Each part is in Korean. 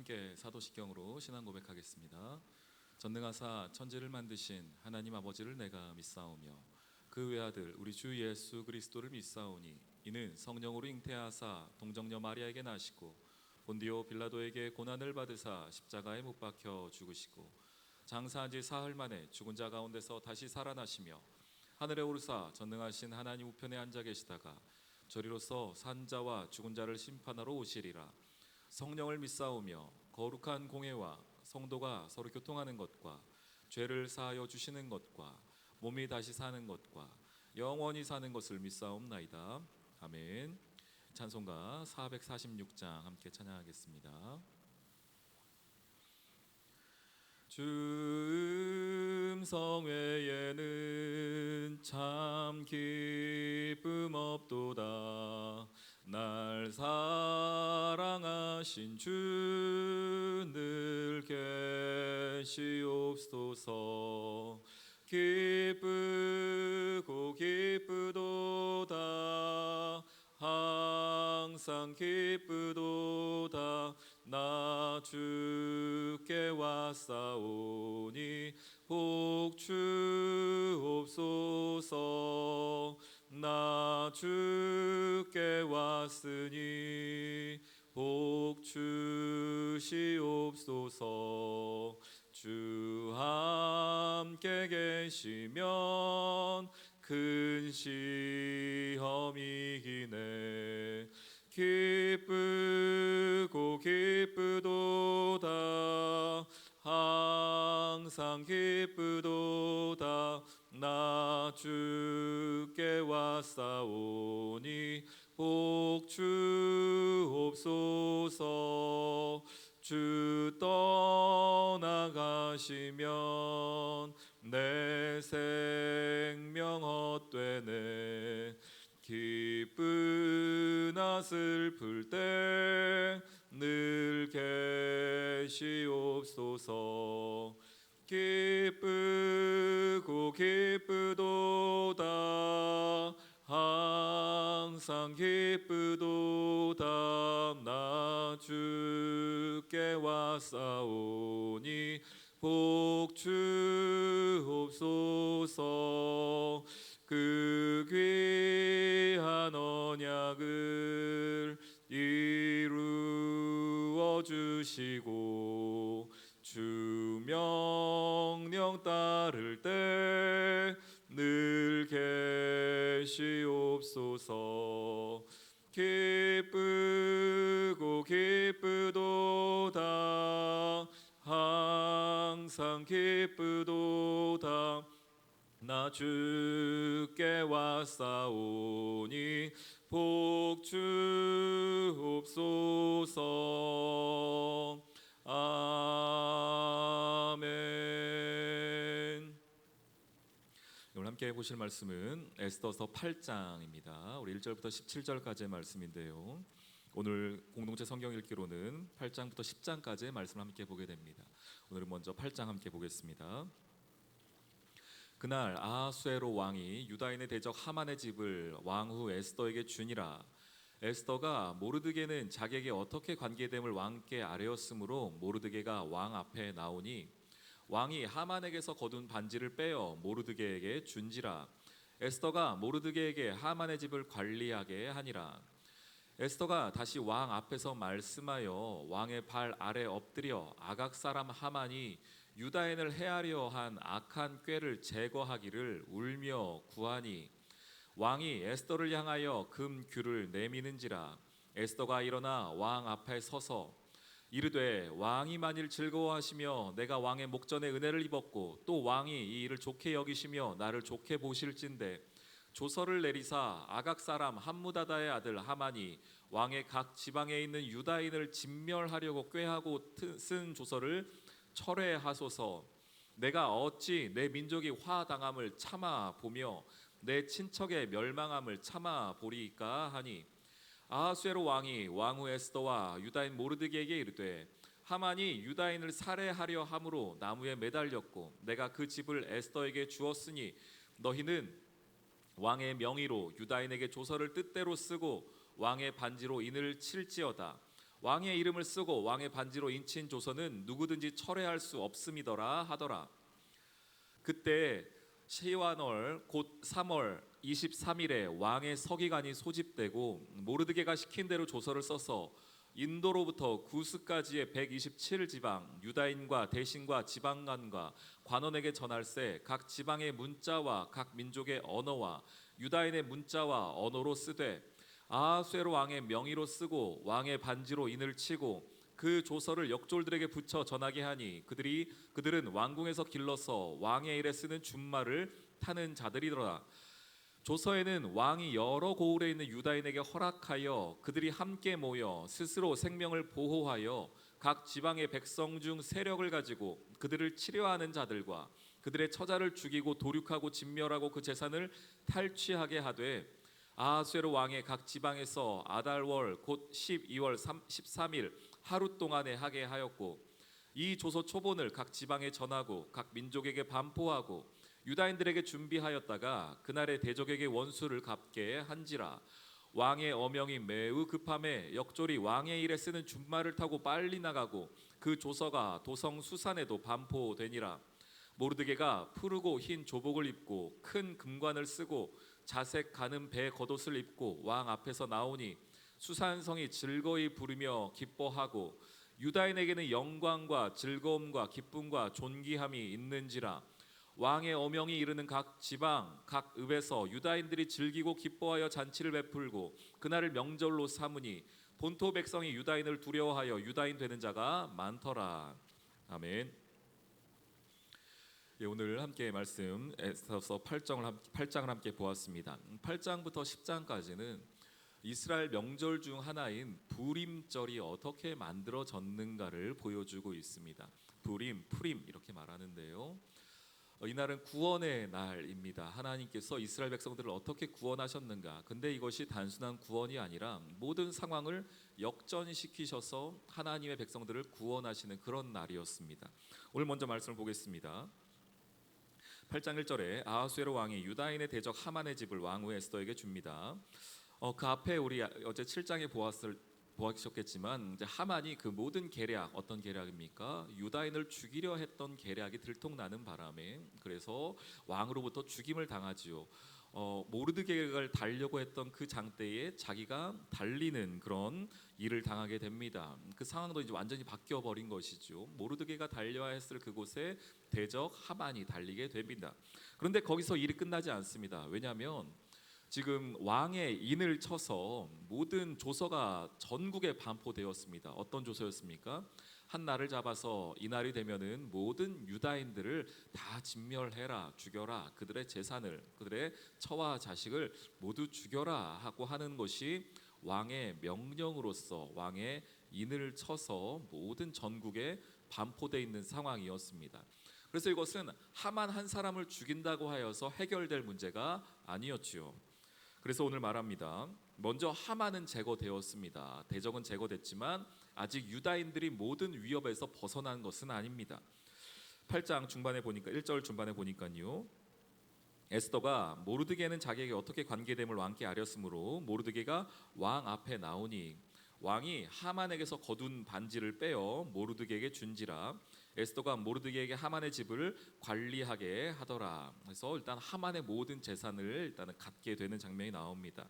함께 사도신경으로 신앙 고백하겠습니다. 전능하사 천지를 만드신 하나님 아버지를 내가 믿사오며 그 외아들 우리 주 예수 그리스도를 믿사오니 이는 성령으로 잉태하사 동정녀 마리아에게 나시고 본디오 빌라도에게 고난을 받으사 십자가에 못 박혀 죽으시고 장사한 지 사흘 만에 죽은 자 가운데서 다시 살아나시며 하늘에 오르사 전능하신 하나님 우편에 앉아 계시다가 저리로서 산 자와 죽은 자를 심판하러 오시리라. 성령을 믿사오며 거룩한 공회와 성도가 서로 교통하는 것과 죄를 사하여 주시는 것과 몸이 다시 사는 것과 영원히 사는 것을 믿사옵나이다. 아멘. 찬송가 446장 함께 찬양하겠습니다. 주 음성 외에는 참 기쁨 없도다. 날 사랑하신 주 늘 계시옵소서. 기쁘고 기쁘도다. 항상 기쁘도다. 나 주께 왔사오니 복 주옵소서. 나 주께 왔으니 복 주시옵소서. 주 함께 계시면 큰 시험이 이기네. 기쁘고 기쁘도다. 항상 기쁘도다. 나 주께 왔사오니 복 주옵소서. 주 떠나가시면 내 생명 헛되네. 기쁘나 슬플 때 늘 계시옵소서. 기쁘고 기쁘도다. 항상 기쁘도다. 나 주께 왔사오니 복 주옵소서. 그 귀한 언약을 이루어 주시고 주 명령 따를 때 늘 계시옵소서. 기쁘고 기쁘도다. 항상 기쁘도다. 나 주께 왔사오니 복 주옵소서. 아멘. 오늘 함께 보실 말씀은 에스더서 8장입니다. 우리 1절부터 17절까지의 말씀인데요. 오늘 공동체 성경 읽기로는 8장부터 10장까지의 말씀을 함께 보게 됩니다. 오늘은 먼저 8장 함께 보겠습니다. 그날 아하수에로 왕이 유다인의 대적 하만의 집을 왕후 에스더에게 주니라. 에스더가 모르드게는 자기에게 어떻게 관계됨을 왕께 아뢰었으므로 모르드게가 왕 앞에 나오니 왕이 하만에게서 거둔 반지를 빼어 모르드게에게 준지라. 에스더가 모르드게에게 하만의 집을 관리하게 하니라. 에스더가 다시 왕 앞에서 말씀하여 왕의 발 아래 엎드려 아각 사람 하만이 유다인을 해하려 한 악한 꾀를 제거하기를 울며 구하니 왕이 에스더를 향하여 금 귤을 내미는지라. 에스더가 일어나 왕 앞에 서서 이르되 왕이 만일 즐거워하시며 내가 왕의 목전에 은혜를 입었고 또 왕이 이 일을 좋게 여기시며 나를 좋게 보실진대 조서를 내리사 아각 사람 함무다다의 아들 하만이 왕의 각 지방에 있는 유다인을 진멸하려고 꾀하고 쓴 조서를 철회하소서. 내가 어찌 내 민족이 화당함을 참아 보며 내 친척의 멸망함을 참아 보리이까 하니 아하수에로 왕이 왕후 에스더와 유다인 모르드게에게 이르되 하만이 유다인을 살해하려 함으로 나무에 매달렸고 내가 그 집을 에스더에게 주었으니 너희는 왕의 명의로 유다인에게 조서를 뜻대로 쓰고 왕의 반지로 인을 칠지어다. 왕의 이름을 쓰고 왕의 반지로 인친 조서는 누구든지 철회할 수 없음이더라 하더라. 그때 시완월 곧 3월 23일에 왕의 서기관이 소집되고 모르드게가 시킨 대로 조서를 써서 인도로부터 구스까지의 127지방 유다인과 대신과 지방관과 관원에게 전할세 각 지방의 문자와 각 민족의 언어와 유다인의 문자와 언어로 쓰되 아하수에로 왕의 명의로 쓰고 왕의 반지로 인을 치고 그 조서를 역졸들에게 붙여 전하게 하니 그들은 왕궁에서 길러서 왕의 일에 쓰는 준말을 타는 자들이더라. 조서에는 왕이 여러 고을에 있는 유다인에게 허락하여 그들이 함께 모여 스스로 생명을 보호하여 각 지방의 백성 중 세력을 가지고 그들을 치려하는 자들과 그들의 처자를 죽이고 도륙하고 진멸하고 그 재산을 탈취하게 하되 아하수에로 왕의 각 지방에서 아달월 곧 12월 13일 하루 동안에 하게 하였고 이 조서 초본을 각 지방에 전하고 각 민족에게 반포하고 유다인들에게 준비하였다가 그날의 대적에게 원수를 갚게 한지라. 왕의 어명이 매우 급함에 역졸이 왕의 일에 쓰는 준말을 타고 빨리 나가고 그 조서가 도성 수산에도 반포되니라. 모르드게가 푸르고 흰 조복을 입고 큰 금관을 쓰고 자색 가는 배 겉옷을 입고 왕 앞에서 나오니 수산성이 즐거이 부르며 기뻐하고 유다인에게는 영광과 즐거움과 기쁨과 존귀함이 있는지라. 왕의 어명이 이르는 각 지방 각 읍에서 유다인들이 즐기고 기뻐하여 잔치를 베풀고 그날을 명절로 삼으니 본토 백성이 유다인을 두려워하여 유다인 되는 자가 많더라. 아멘. 예, 오늘 함께 말씀 에스더서 8장을 함께 보았습니다. 8장부터 10장까지는 이스라엘 명절 중 하나인 부림절이 어떻게 만들어졌는가를 보여주고 있습니다. 부림, 푸림 이렇게 말하는데요. 이날은 구원의 날입니다. 하나님께서 이스라엘 백성들을 어떻게 구원하셨는가. 근데 이것이 단순한 구원이 아니라 모든 상황을 역전시키셔서 하나님의 백성들을 구원하시는 그런 날이었습니다. 오늘 먼저 말씀을 보겠습니다. 8장 1절에 아하수에로 왕이 유다인의 대적 하만의 집을 왕후 에스더에게 줍니다. 그 앞에 우리 어제 7장에 보았겠지만 이제 하만이 그 모든 계략, 어떤 계략입니까? 유다인을 죽이려 했던 계략이 들통나는 바람에 그래서 왕으로부터 죽임을 당하지요. 모르드게를 달려고 했던 그 장대에 자기가 달리는 그런 일을 당하게 됩니다. 그 상황도 이제 완전히 바뀌어 버린 것이죠. 모르드게가 달려야 했을 그곳에 대적 하만이 달리게 됩니다. 그런데 거기서 일이 끝나지 않습니다. 왜냐하면 지금 왕의 인을 쳐서 모든 조서가 전국에 반포되었습니다. 어떤 조서였습니까? 한 날을 잡아서 이 날이 되면은 모든 유다인들을 다 진멸해라, 죽여라. 그들의 재산을, 그들의 처와 자식을 모두 죽여라 하고 하는 것이 왕의 명령으로서 왕의 인을 쳐서 모든 전국에 반포되어 있는 상황이었습니다. 그래서 이것은 하만 한 사람을 죽인다고 하여서 해결될 문제가 아니었지요. 그래서 오늘 말합니다. 먼저 하만은 제거되었습니다. 대적은 제거됐지만 아직 유다인들이 모든 위협에서 벗어난 것은 아닙니다. 8장 중반에 보니까 1절 중반에 보니까요. 에스더가 모르드게는 자기에게 어떻게 관계됨을 왕께 아렸으므로 모르드게가 왕 앞에 나오니 왕이 하만에게서 거둔 반지를 빼어 모르드게에게 준지라. 에스더가 모르드게에게 하만의 집을 관리하게 하더라. 그래서 일단 하만의 모든 재산을 일단은 갖게 되는 장면이 나옵니다.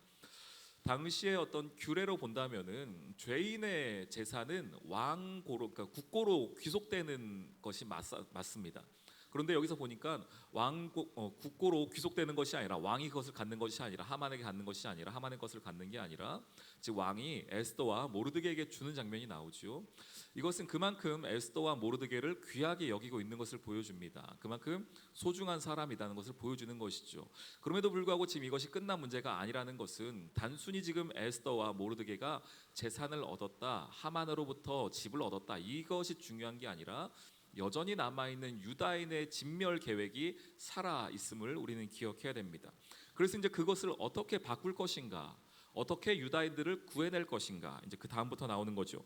당시의 어떤 규례로 본다면은 죄인의 재산은 왕고로, 그러니까 국고로 귀속되는 것이 맞습니다. 그런데 여기서 보니까 국고로 귀속되는 것이 아니라 왕이 그것을 갖는 것이 아니라 하만에게 갖는 것이 아니라 하만의 것을 갖는 게 아니라 즉 왕이 에스더와 모르드게에게 주는 장면이 나오죠. 이것은 그만큼 에스더와 모르드게를 귀하게 여기고 있는 것을 보여줍니다. 그만큼 소중한 사람이라는 것을 보여주는 것이죠. 그럼에도 불구하고 지금 이것이 끝난 문제가 아니라는 것은 단순히 지금 에스더와 모르드게가 재산을 얻었다, 하만으로부터 집을 얻었다 이것이 중요한 게 아니라 여전히 남아있는 유다인의 진멸 계획이 살아 있음을 우리는 기억해야 됩니다. 그래서 이제 그것을 어떻게 바꿀 것인가, 어떻게 유다인들을 구해낼 것인가, 이제 그 다음부터 나오는 거죠.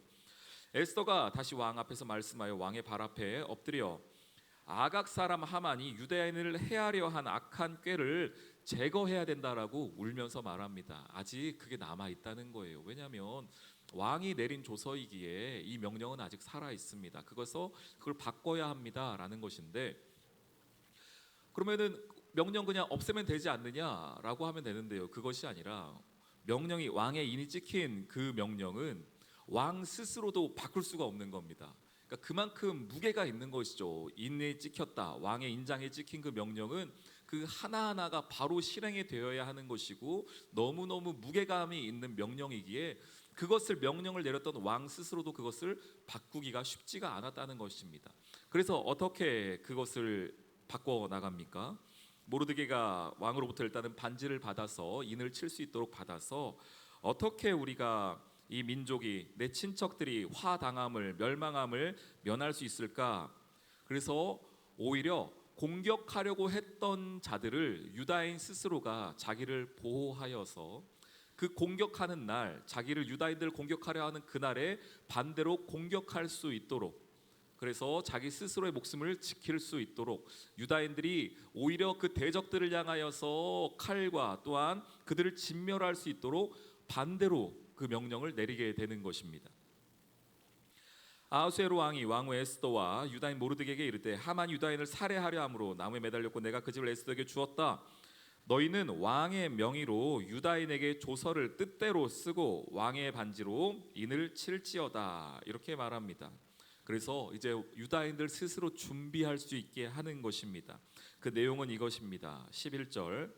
에스더가 다시 왕 앞에서 말씀하여 왕의 발 앞에 엎드려 아각 사람 하만이 유다인을 해하려 한 악한 꾀를 제거해야 된다라고 울면서 말합니다. 아직 그게 남아 있다는 거예요. 왜냐하면 왕이 내린 조서이기에 이 명령은 아직 살아 있습니다. 그걸 바꿔야 합니다라는 것인데, 그러면은 명령 그냥 없애면 되지 않느냐라고 하면 되는데요. 그것이 아니라 명령이 왕의 인이 찍힌 그 명령은 왕 스스로도 바꿀 수가 없는 겁니다. 그러니까 그만큼 무게가 있는 것이죠. 인이 찍혔다, 왕의 인장에 찍힌 그 명령은 그 하나하나가 바로 실행이 되어야 하는 것이고 너무너무 무게감이 있는 명령이기에 그것을 명령을 내렸던 왕 스스로도 그것을 바꾸기가 쉽지가 않았다는 것입니다. 그래서 어떻게 그것을 바꿔 나갑니까? 모르드게가 왕으로부터 일단은 반지를 받아서 인을 칠 수 있도록 받아서 어떻게 우리가 이 민족이 내 친척들이 화당함을 멸망함을 면할 수 있을까? 그래서 오히려 공격하려고 했던 자들을 유다인 스스로가 자기를 보호하여서 그 공격하는 날, 자기를 유다인들 공격하려 하는 그날에 반대로 공격할 수 있도록, 그래서 자기 스스로의 목숨을 지킬 수 있도록 유다인들이 오히려 그 대적들을 향하여서 칼과 또한 그들을 진멸할 수 있도록 반대로 그 명령을 내리게 되는 것입니다. 아하수에로 왕이 왕후 에스더와 유다인 모르드게에게 이르되 하만 유다인을 살해하려 함으로 나무에 매달렸고 내가 그 집을 에스더에게 주었다. 너희는 왕의 명의로 유다인에게 조서를 뜻대로 쓰고 왕의 반지로 인을 칠지어다. 이렇게 말합니다. 그래서 이제 유다인들 스스로 준비할 수 있게 하는 것입니다. 그 내용은 이것입니다. 11절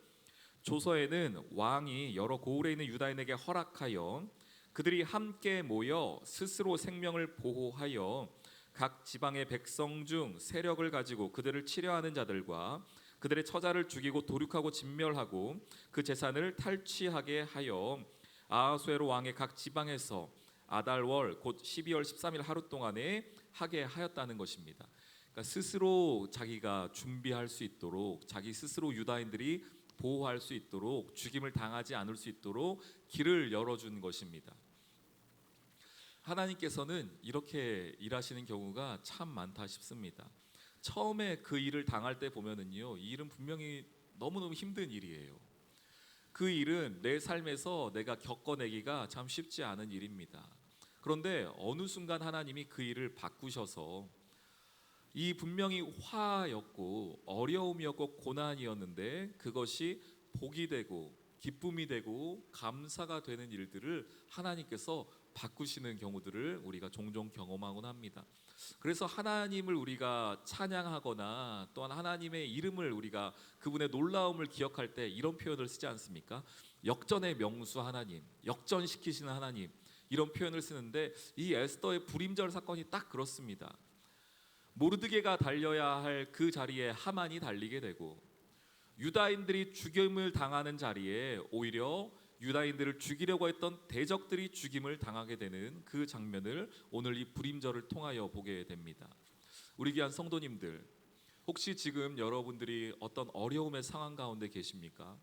조서에는 왕이 여러 고을에 있는 유다인에게 허락하여 그들이 함께 모여 스스로 생명을 보호하여 각 지방의 백성 중 세력을 가지고 그들을 치려하는 자들과 그들의 처자를 죽이고 도륙하고 진멸하고 그 재산을 탈취하게 하여 아하수에로 왕의 각 지방에서 아달월 곧 12월 13일 하루 동안에 하게 하였다는 것입니다. 그러니까 스스로 자기가 준비할 수 있도록, 자기 스스로 유다인들이 보호할 수 있도록, 죽임을 당하지 않을 수 있도록 길을 열어준 것입니다. 하나님께서는 이렇게 일하시는 경우가 참 많다 싶습니다. 처음에 그 일을 당할 때 보면은요, 이 일은 분명히 너무너무 힘든 일이에요. 그 일은 내 삶에서 내가 겪어내기가 참 쉽지 않은 일입니다. 그런데 어느 순간 하나님이 그 일을 바꾸셔서 이 분명히 화였고 어려움이었고 고난이었는데 그것이 복이 되고 기쁨이 되고 감사가 되는 일들을 하나님께서 바꾸시는 경우들을 우리가 종종 경험하곤 합니다. 그래서 하나님을 우리가 찬양하거나 또한 하나님의 이름을 우리가 그분의 놀라움을 기억할 때 이런 표현을 쓰지 않습니까? 역전의 명수 하나님, 역전시키시는 하나님, 이런 표현을 쓰는데 이 에스더의 불임절 사건이 딱 그렇습니다. 모르드게가 달려야 할 그 자리에 하만이 달리게 되고 유다인들이 죽임을 당하는 자리에 오히려 유다인들을 죽이려고 했던 대적들이 죽임을 당하게 되는 그 장면을 오늘 이 불임절을 통하여 보게 됩니다. 우리 귀한 성도님들, 혹시 지금 여러분들이 어떤 어려움의 상황 가운데 계십니까?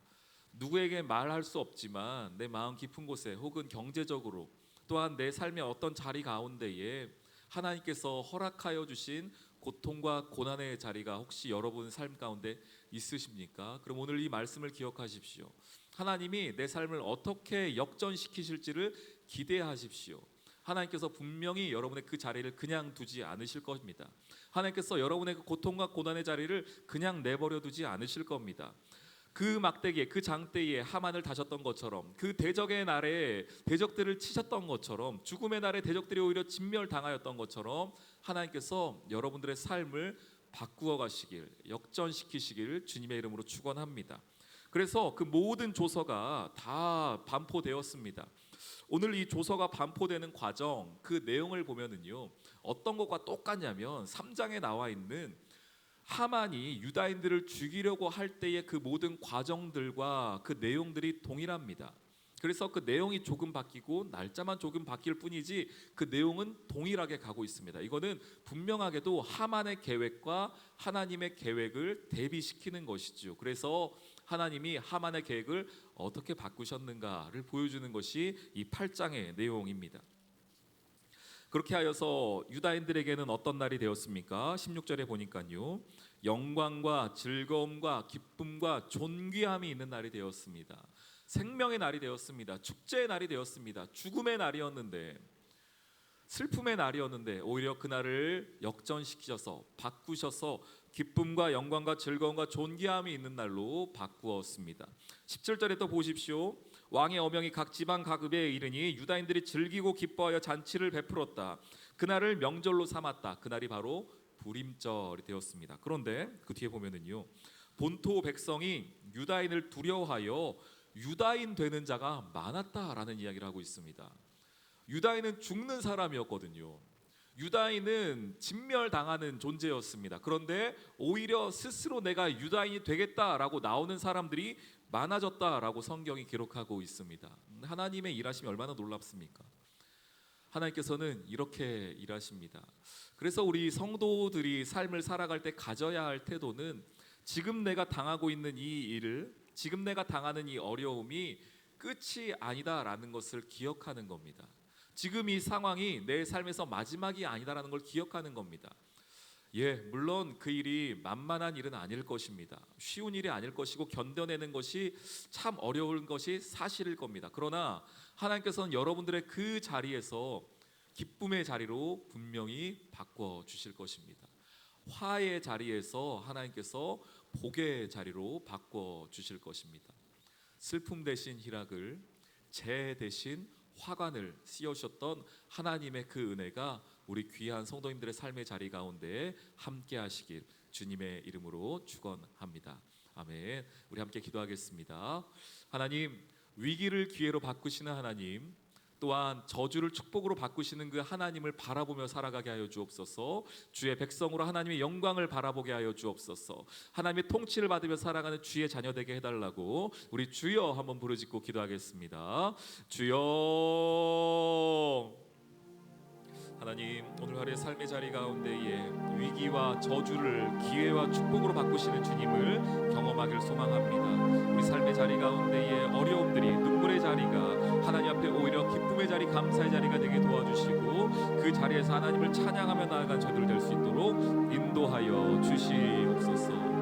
누구에게 말할 수 없지만 내 마음 깊은 곳에 혹은 경제적으로 또한 내 삶의 어떤 자리 가운데에 하나님께서 허락하여 주신 고통과 고난의 자리가 혹시 여러분 삶 가운데 있으십니까? 그럼 오늘 이 말씀을 기억하십시오. 하나님이 내 삶을 어떻게 역전시키실지를 기대하십시오. 하나님께서 분명히 여러분의 그 자리를 그냥 두지 않으실 것입니다. 하나님께서 여러분의 그 고통과 고난의 자리를 그냥 내버려 두지 않으실 겁니다. 그 막대기에, 그 장대에 하만을 다셨던 것처럼, 그 대적의 날에 대적들을 치셨던 것처럼, 죽음의 날에 대적들이 오히려 진멸당하였던 것처럼 하나님께서 여러분들의 삶을 바꾸어 가시길, 역전시키시길 주님의 이름으로 축원합니다. 그래서 그 모든 조서가 다 반포되었습니다. 오늘 이 조서가 반포되는 과정, 그 내용을 보면은요, 어떤 것과 똑같냐면 3장에 나와 있는 하만이 유다인들을 죽이려고 할 때의 그 모든 과정들과 그 내용들이 동일합니다. 그래서 그 내용이 조금 바뀌고 날짜만 조금 바뀔 뿐이지 그 내용은 동일하게 가고 있습니다. 이거는 분명하게도 하만의 계획과 하나님의 계획을 대비시키는 것이죠. 그래서 하나님이 하만의 계획을 어떻게 바꾸셨는가를 보여주는 것이 이 8장의 내용입니다. 그렇게 하여서 유다인들에게는 어떤 날이 되었습니까? 16절에 보니까요, 영광과 즐거움과 기쁨과 존귀함이 있는 날이 되었습니다. 생명의 날이 되었습니다. 축제의 날이 되었습니다. 죽음의 날이었는데, 슬픔의 날이었는데 오히려 그날을 역전시키셔서 바꾸셔서 기쁨과 영광과 즐거움과 존귀함이 있는 날로 바꾸었습니다. 17절에 또 보십시오. 왕의 어명이 각 지방 각읍에 이르니 유다인들이 즐기고 기뻐하여 잔치를 베풀었다. 그날을 명절로 삼았다. 그날이 바로 부림절이 되었습니다. 그런데 그 뒤에 보면은요, 본토 백성이 유다인을 두려워하여 유다인 되는 자가 많았다라는 이야기를 하고 있습니다. 유다인은 죽는 사람이었거든요. 유다인은 진멸당하는 존재였습니다. 그런데 오히려 스스로 내가 유다인이 되겠다라고 나오는 사람들이 많아졌다라고 성경이 기록하고 있습니다. 하나님의 일하심이 얼마나 놀랍습니까? 하나님께서는 이렇게 일하십니다. 그래서 우리 성도들이 삶을 살아갈 때 가져야 할 태도는 지금 내가 당하고 있는 이 일을, 지금 내가 당하는 이 어려움이 끝이 아니다라는 것을 기억하는 겁니다. 지금 이 상황이 내 삶에서 마지막이 아니다라는 걸 기억하는 겁니다. 물론 그 일이 만만한 일은 아닐 것입니다. 쉬운 일이 아닐 것이고 견뎌내는 것이 참 어려운 것이 사실일 겁니다. 그러나 하나님께서는 여러분들의 그 자리에서 기쁨의 자리로 분명히 바꿔 주실 것입니다. 화의 자리에서 하나님께서 복의 자리로 바꿔 주실 것입니다. 슬픔 대신 희락을, 재 대신 화관을 씌우셨던 하나님의 그 은혜가 우리 귀한 성도님들의 삶의 자리 가운데 함께 하시길 주님의 이름으로 축원합니다. 아멘. 우리 함께 기도하겠습니다. 하나님, 위기를 기회로 바꾸시는 하나님, 또한 저주를 축복으로 바꾸시는 그 하나님을 바라보며 살아가게 하여 주옵소서. 주의 백성으로 하나님의 영광을 바라보게 하여 주옵소서. 하나님의 통치를 받으며 살아가는 주의 자녀 되게 해달라고 우리 주여 한번 부르짖고 기도하겠습니다. 주여. 하나님, 오늘 하루의 삶의 자리 가운데에 위기와 저주를 기회와 축복으로 바꾸시는 주님을 경험하길 소망합니다. 우리 삶의 자리 가운데에 어려움들이, 눈물의 자리가 하나님 앞에 오히려 기쁨의 자리, 감사의 자리가 되게 도와주시고 그 자리에서 하나님을 찬양하며 나아간 저들 될 수 있도록 인도하여 주시옵소서.